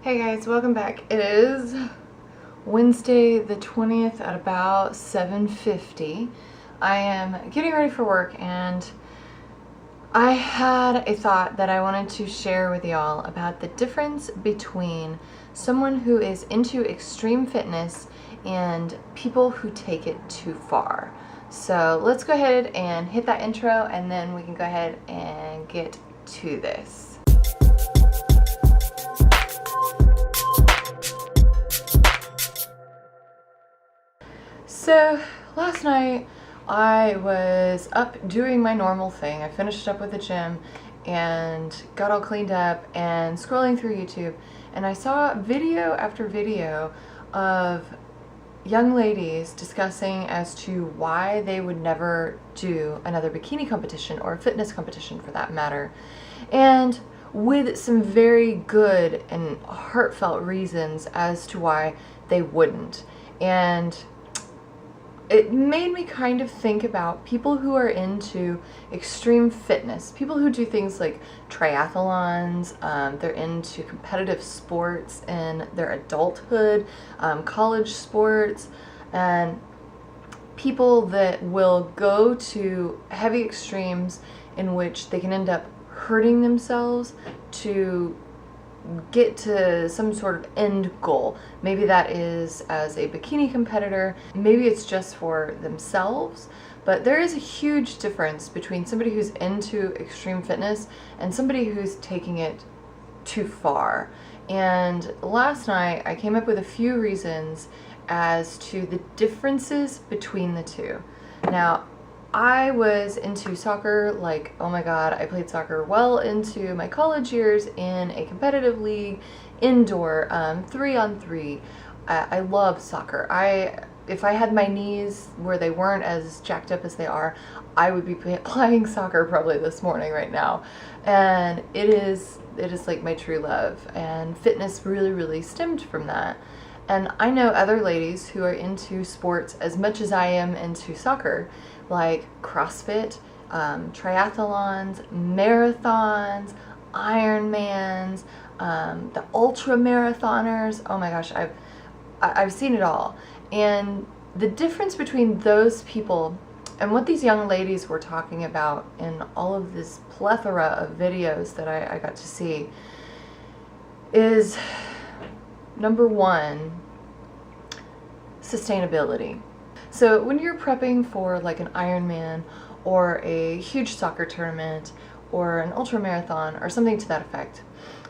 Hey guys, welcome back. It is Wednesday the 20th at about 7:50. I am getting ready for work and I had a thought that I wanted to share with y'all about the difference between someone who is into extreme fitness and people who take it too far. So let's go ahead and hit that intro and then we can go ahead and get to this. So last night I was up doing my normal thing. I finished up with the gym and got all cleaned up and scrolling through YouTube, and I saw video after video of young ladies discussing as to why they would never do another bikini competition or a fitness competition for that matter, and with some very good and heartfelt reasons as to why they wouldn't. And it made me kind of think about people who are into extreme fitness, people who do things like triathlons, they're into competitive sports in their adulthood, college sports, and people that will go to heavy extremes in which they can end up hurting themselves to get to some sort of end goal. Maybe that is as a bikini competitor, maybe it's just for themselves, but there is a huge difference between somebody who's into extreme fitness and somebody who's taking it too far. And last night I came up with a few reasons as to the differences between the two. Now, I was into soccer, like, oh my god, I played soccer well into my college years in a competitive league, indoor, 3-on-3. I love soccer. If I had my knees where they weren't as jacked up as they are, I would be playing soccer probably this morning right now. And it is like my true love, and fitness really stemmed from that. And I know other ladies who are into sports as much as I am into soccer, like CrossFit, triathlons, marathons, Ironmans, the ultra marathoners. Oh my gosh, I've seen it all. And the difference between those people and what these young ladies were talking about in all of this plethora of videos that I got to see is, number one, sustainability. So when you're prepping for like an Ironman or a huge soccer tournament or an ultra marathon or something to that effect,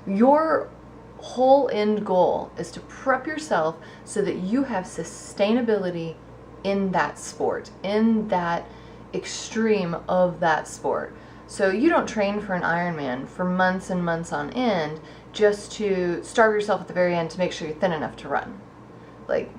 your whole end goal is to prep yourself so that you have sustainability in that sport, in that extreme of that sport. So you don't train for an Ironman for months and months on end just to starve yourself at the very end to make sure you're thin enough to run. Like,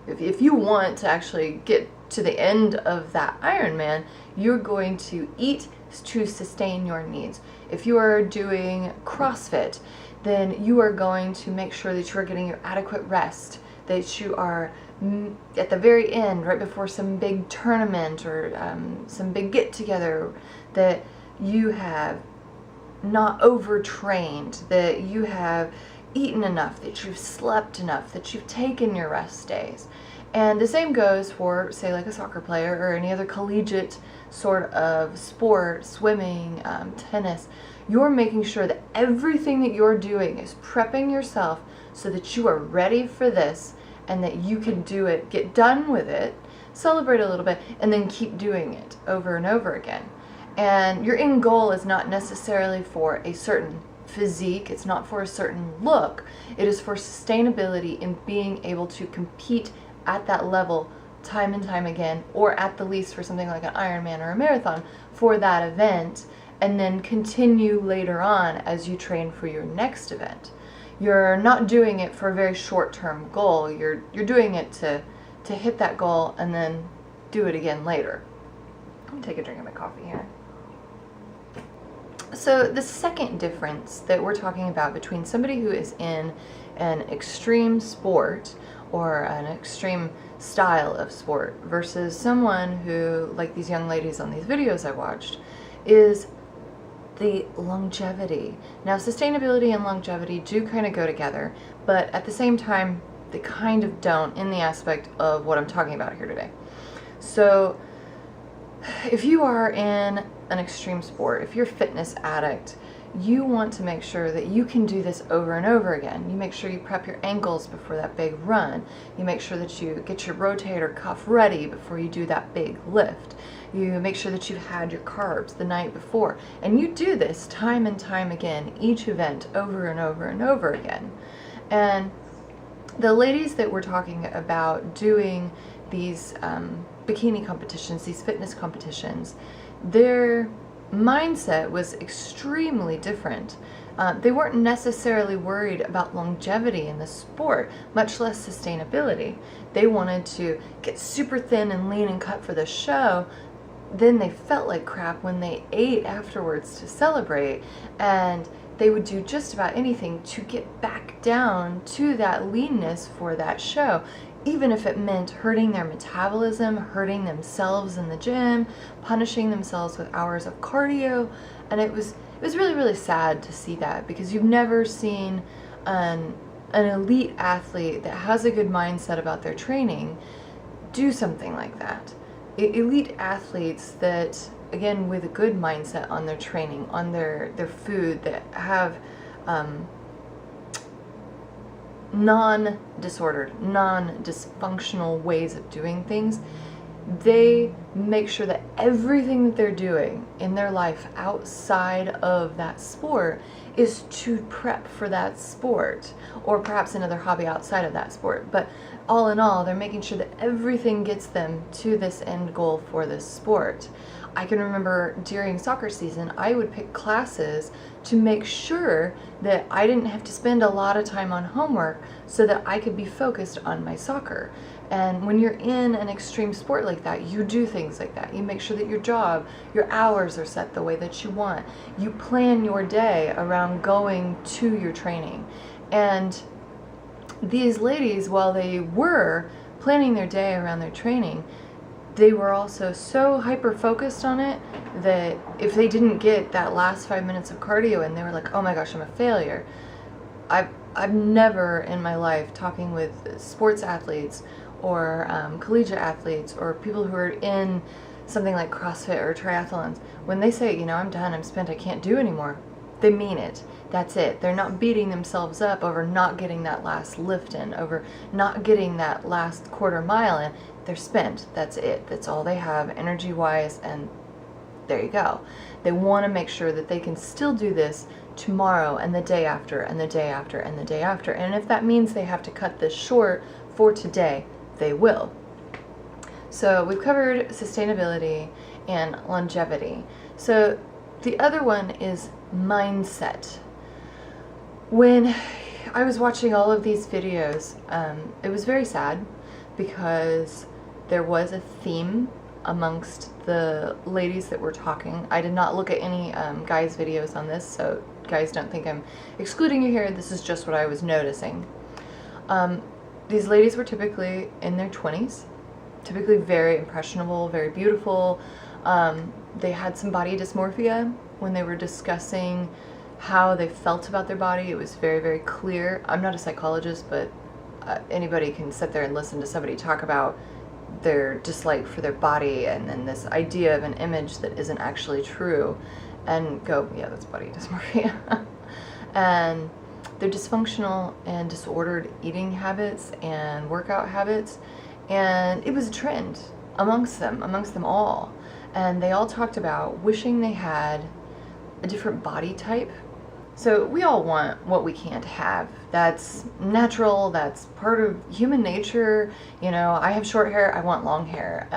if you want to actually get to the end of that Ironman, you're going to eat to sustain your needs. If you are doing CrossFit, then you are going to make sure that you are getting your adequate rest, that you are at the very end, right before some big tournament or some big get-together, that you have not overtrained, that you have eaten enough, that you've slept enough, that you've taken your rest days. And the same goes for, say, like a soccer player or any other collegiate sort of sport, swimming, tennis. You're making sure that everything that you're doing is prepping yourself so that you are ready for this and that you can do it, get done with it, celebrate a little bit, and then keep doing it over and over again. And your end goal is not necessarily for a certain physique, it's not for a certain look, it is for sustainability in being able to compete at that level time and time again, or at the least for something like an Ironman or a marathon for that event, and then continue later on as you train for your next event. You're not doing it for a very short-term goal, you're doing it to hit that goal and then do it again later. Let me take a drink of my coffee here. So the second difference that we're talking about between somebody who is in an extreme sport or an extreme style of sport versus someone who, like these young ladies on these videos I watched, is the longevity. Now, sustainability and longevity do kind of go together, but at the same time, they kind of don't in the aspect of what I'm talking about here today. So, if you are in an extreme sport, if you're a fitness addict, you want to make sure that you can do this over and over again. You make sure you prep your ankles before that big run. You make sure that you get your rotator cuff ready before you do that big lift. You make sure that you've had your carbs the night before. And you do this time and time again, each event over and over and over again. And the ladies that we're talking about doing these bikini competitions, these fitness competitions, their mindset was extremely different. They weren't necessarily worried about longevity in the sport, much less sustainability. They wanted to get super thin and lean and cut for the show. Then they felt like crap when they ate afterwards to celebrate, and they would do just about anything to get back down to that leanness for that show, even if it meant hurting their metabolism, hurting themselves in the gym, punishing themselves with hours of cardio. And it was really, really sad to see that, because you've never seen an elite athlete that has a good mindset about their training do something like that. Elite athletes that, again, with a good mindset on their training, on their food, that have non-disordered, non-dysfunctional ways of doing things, they make sure that everything that they're doing in their life outside of that sport is to prep for that sport, or perhaps another hobby outside of that sport. But all in all, they're making sure that everything gets them to this end goal for this sport. I can remember during soccer season, I would pick classes to make sure that I didn't have to spend a lot of time on homework so that I could be focused on my soccer. And when you're in an extreme sport like that, you do things like that. You make sure that your job, your hours are set the way that you want. You plan your day around going to your training. And these ladies, while they were planning their day around their training, they were also so hyper-focused on it that if they didn't get that last 5 minutes of cardio in, they were like, oh my gosh, I'm a failure. I've never in my life, talking with sports athletes or collegiate athletes or people who are in something like CrossFit or triathlons, when they say, you know, I'm done, I'm spent, I can't do anymore, they mean it. That's it. They're not beating themselves up over not getting that last lift in, over not getting that last quarter mile in. They're spent. That's it. That's all they have energy-wise, and there you go. They want to make sure that they can still do this tomorrow and the day after and the day after and the day after. And if that means they have to cut this short for today, they will. So we've covered sustainability and longevity. So the other one is mindset. When I was watching all of these videos, it was very sad, because there was a theme amongst the ladies that were talking. I did not look at any guys' videos on this, so guys, don't think I'm excluding you here. This is just what I was noticing. These ladies were typically in their 20s, typically very impressionable, very beautiful. They had some body dysmorphia when they were discussing how they felt about their body. It was very, very clear. I'm not a psychologist, but anybody can sit there and listen to somebody talk about their dislike for their body and then this idea of an image that isn't actually true and go, yeah, that's body dysmorphia. And their dysfunctional and disordered eating habits and workout habits. And it was a trend amongst them all. And they all talked about wishing they had a different body type. So we all want what we can't have. That's natural, that's part of human nature. You know, I have short hair, I want long hair.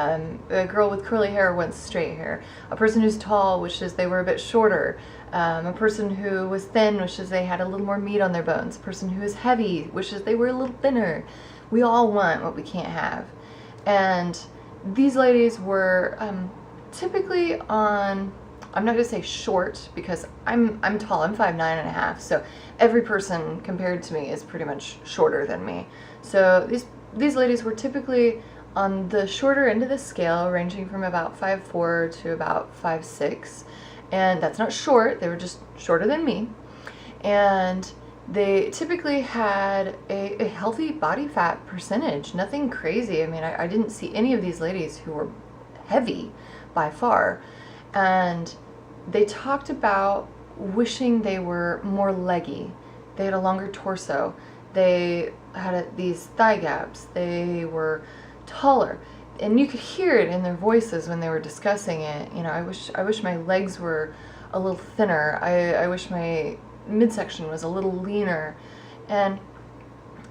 A girl with curly hair wants straight hair. A person who's tall wishes they were a bit shorter. A person who was thin wishes they had a little more meat on their bones. A person who is heavy wishes they were a little thinner. We all want what we can't have. And these ladies were typically on, I'm not going to say short, because I'm tall, I'm 5'9.5", so every person compared to me is pretty much shorter than me. So these ladies were typically on the shorter end of the scale, ranging from about 5'4" to about 5'6", And that's not short, they were just shorter than me. And they typically had a healthy body fat percentage, nothing crazy. I mean, I didn't see any of these ladies who were heavy by far. And they talked about wishing they were more leggy. They had a longer torso. They had these thigh gaps. They were taller. And you could hear it in their voices when they were discussing it. You know, I wish my legs were a little thinner. I wish my midsection was a little leaner. And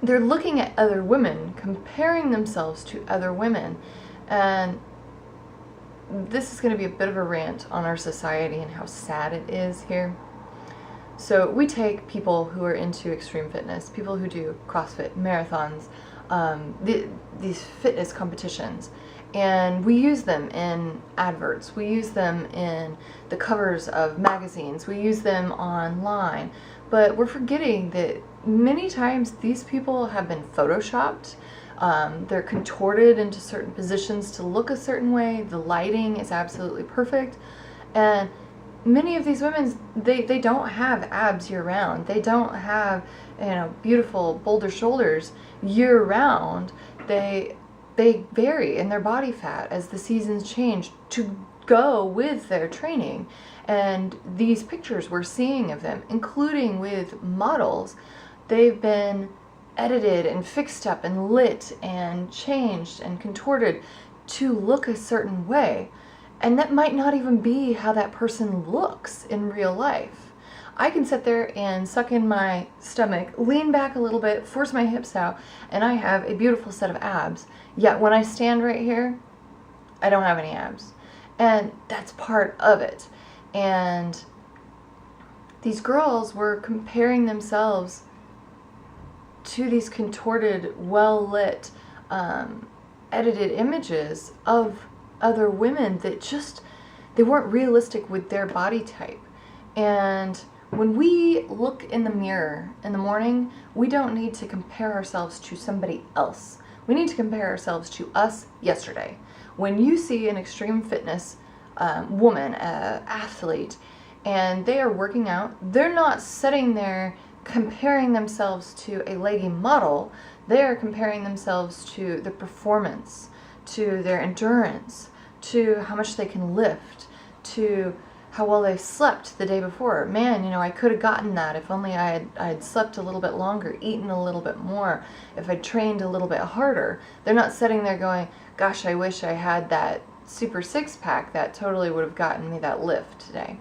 they're looking at other women, comparing themselves to other women. And this is going to be a bit of a rant on our society and how sad it is here. So we take people who are into extreme fitness, people who do CrossFit, marathons, these fitness competitions, and we use them in adverts, we use them in the covers of magazines, we use them online, but we're forgetting that many times these people have been photoshopped. They're contorted into certain positions to look a certain way. The lighting is absolutely perfect, and many of these women, they don't have abs year round. They don't have, you know, beautiful boulder shoulders year round. They vary in their body fat as the seasons change to go with their training. And these pictures we're seeing of them, including with models, they've been edited and fixed up and lit and changed and contorted to look a certain way. And that might not even be how that person looks in real life. I can sit there and suck in my stomach, lean back a little bit, force my hips out, and I have a beautiful set of abs. Yet when I stand right here, I don't have any abs. And that's part of it. And these girls were comparing themselves to these contorted, well-lit, edited images of other women that just, they weren't realistic with their body type. And when we look in the mirror in the morning, we don't need to compare ourselves to somebody else. We need to compare ourselves to us yesterday. When you see an extreme fitness woman, athlete, and they are working out, they're not sitting there comparing themselves to a leggy model. They're comparing themselves to the performance, to their endurance, to how much they can lift, to how well they slept the day before. Man, you know, I could have gotten that if only I had slept a little bit longer, eaten a little bit more, if I trained a little bit harder. They're not sitting there going, gosh, I wish I had that super six-pack that totally would have gotten me that lift today.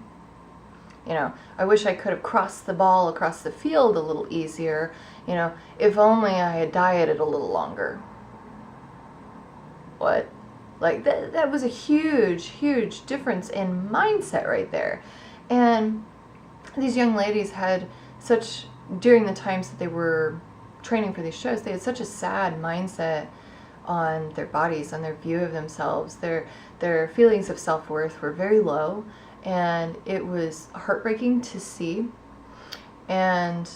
You know, I wish I could have crossed the ball across the field a little easier. You know, if only I had dieted a little longer. What? Like, that was a huge, huge difference in mindset right there. And these young ladies had such, during the times that they were training for these shows, they had such a sad mindset on their bodies, on their view of themselves. Their feelings of self-worth were very low, and it was heartbreaking to see. And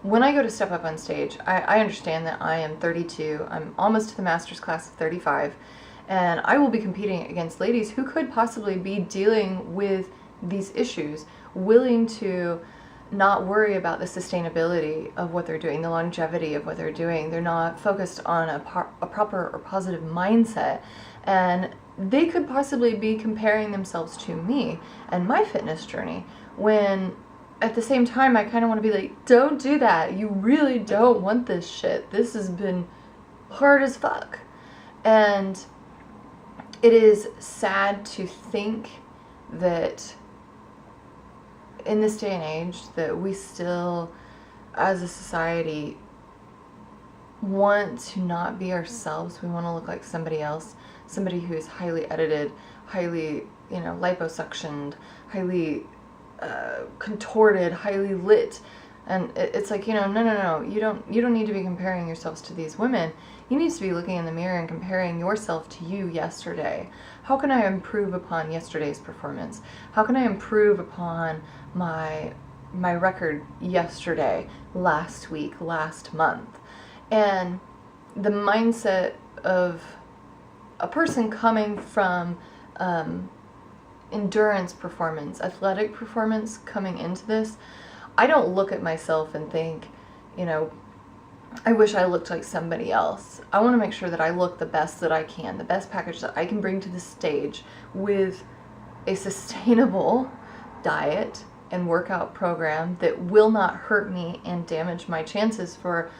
when I go to step up on stage, I understand that I am 32, I'm almost to the master's class of 35, and I will be competing against ladies who could possibly be dealing with these issues, willing to not worry about the sustainability of what they're doing, the longevity of what they're doing. They're not focused on a proper or positive mindset, and they could possibly be comparing themselves to me and my fitness journey, when at the same time I kind of want to be like, don't do that. You really don't want this shit. This has been hard as fuck. And it is sad to think that in this day and age that we still, as a society, want to not be ourselves. We want to look like somebody else, somebody who is highly edited, highly, you know, liposuctioned, highly contorted, highly lit. And it's like, you know, no, you don't need to be comparing yourselves to these women. You need to be looking in the mirror and comparing yourself to you yesterday. How can I improve upon yesterday's performance? How can I improve upon my record yesterday, last week, last month? And the mindset of a person coming from endurance performance, athletic performance coming into this, I don't look at myself and think, you know, I wish I looked like somebody else. I want to make sure that I look the best that I can, the best package that I can bring to the stage with a sustainable diet and workout program that will not hurt me and damage my chances for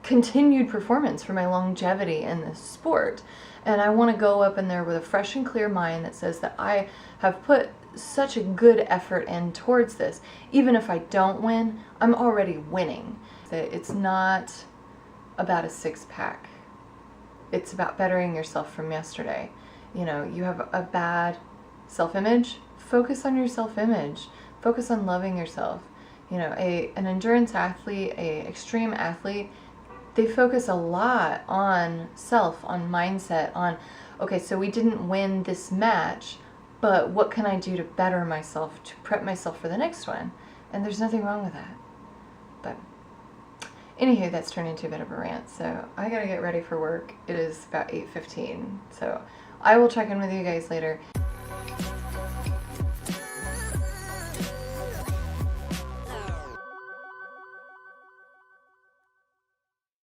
continued performance, for my longevity in this sport. And I want to go up in there with a fresh and clear mind that says that I have put such a good effort in towards this. Even if I don't win, I'm already winning. It's not about a six-pack. It's about bettering yourself from yesterday. You know, you have a bad self-image, focus on your self-image. Focus on loving yourself. You know, an endurance athlete, an extreme athlete, they focus a lot on self, on mindset, on, okay, so we didn't win this match, but what can I do to better myself, to prep myself for the next one? And there's nothing wrong with that. But anywho, that's turned into a bit of a rant, so I gotta get ready for work. It is about 8:15, so I will check in with you guys later.